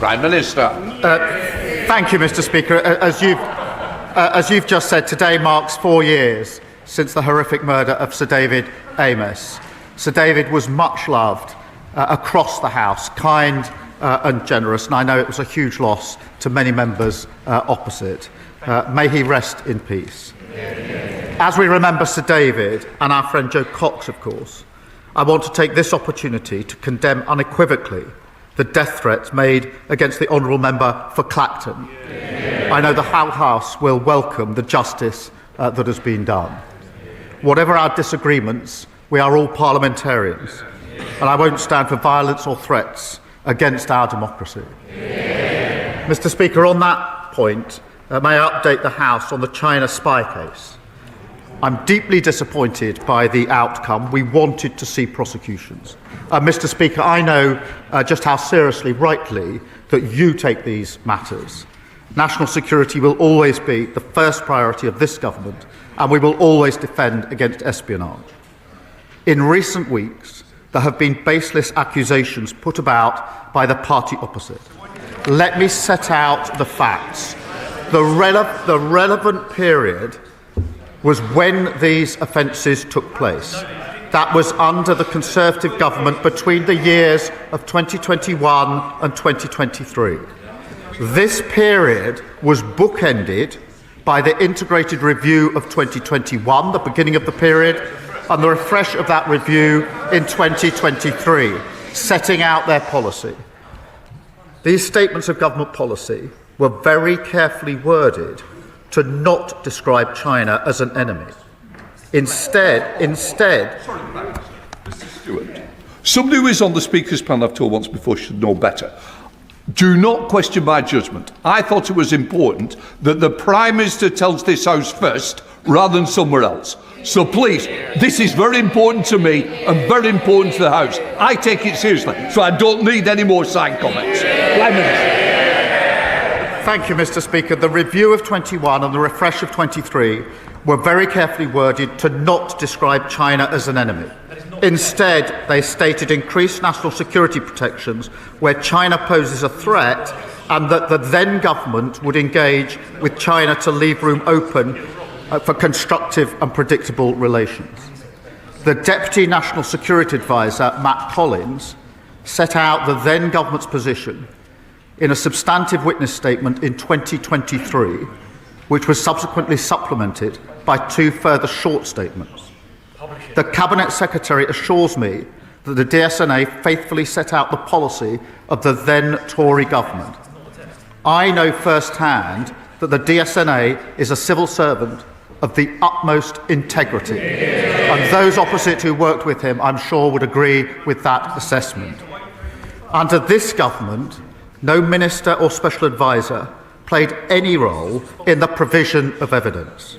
Prime Minister. Thank you, Mr. Speaker. As you've just said, today marks 4 years since the horrific murder of Sir David Amess. Sir David was much loved across the House, kind and generous, and I know it was a huge loss to many members opposite. May he rest in peace. As we remember Sir David and our friend Jo Cox, of course, I want to take this opportunity to condemn unequivocally the death threats made against the honourable member for Clacton. I know the whole House will welcome the justice that has been done. Whatever our disagreements, we are all parliamentarians, and I won't stand for violence or threats against our democracy. Mr. Speaker, on that point, may I update the House on the China spy case? I'm deeply disappointed by the outcome. We wanted to see prosecutions. Mr. Speaker, I know just how seriously, rightly, that you take these matters. National security will always be the first priority of this government, and we will always defend against espionage. In recent weeks, there have been baseless accusations put about by the party opposite. Let me set out the facts. The relevant period was when these offences took place. That was under the Conservative government between the years of 2021 and 2023. This period was bookended by the integrated review of 2021, the beginning of the period, and the refresh of that review in 2023, setting out their policy. These statements of government policy were very carefully worded to not describe China as an enemy. Instead, Mr. Stewart, somebody who is on the Speaker's panel, I've told once before, should know better. Do not question my judgment. I thought it was important that the Prime Minister tells this House first rather than somewhere else. So please, this is very important to me and very important to the House. I take it seriously, so I don't need any more side comments. Prime Minister. Thank you, Mr. Speaker. The review of 21 and the refresh of 23 were very carefully worded to not describe China as an enemy. Instead, they stated increased national security protections where China poses a threat, and that the then government would engage with China to leave room open for constructive and predictable relations. The Deputy National Security Advisor, Matt Collins, set out the then government's position in a substantive witness statement in 2023, which was subsequently supplemented by 2 further short statements. The Cabinet Secretary assures me that the DSNA faithfully set out the policy of the then Tory government. I know firsthand that the DSNA is a civil servant of the utmost integrity, and those opposite who worked with him, I'm sure, would agree with that assessment. Under this government, no minister or special advisor played any role in the provision of evidence.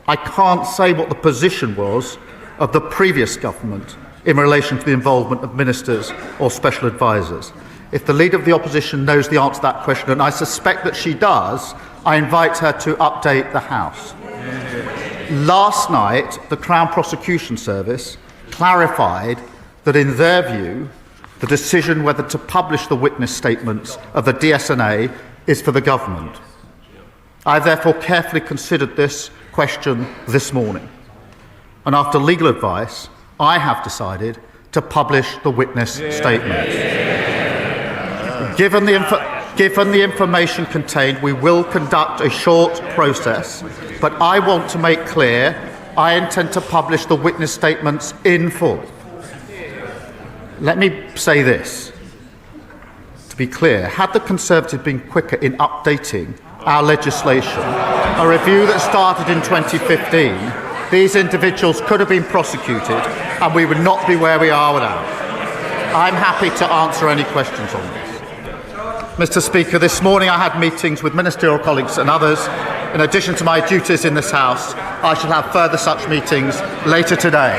I can't say what the position was of the previous government in relation to the involvement of ministers or special advisors. If the Leader of the Opposition knows the answer to that question, and I suspect that she does, I invite her to update the House. Last night, the Crown Prosecution Service clarified that in their view, the decision whether to publish the witness statements of the DSNA is for the government. I therefore carefully considered this question this morning, and after legal advice, I have decided to publish the witness statements. Given the information contained, we will conduct a short process, but I want to make clear I intend to publish the witness statements in full. Let me say this, to be clear, had the Conservatives been quicker in updating our legislation, a review that started in 2015, these individuals could have been prosecuted and we would not be where we are without. I'm happy to answer any questions on this. Mr. Speaker, this morning I had meetings with ministerial colleagues and others. In addition to my duties in this House, I shall have further such meetings later today.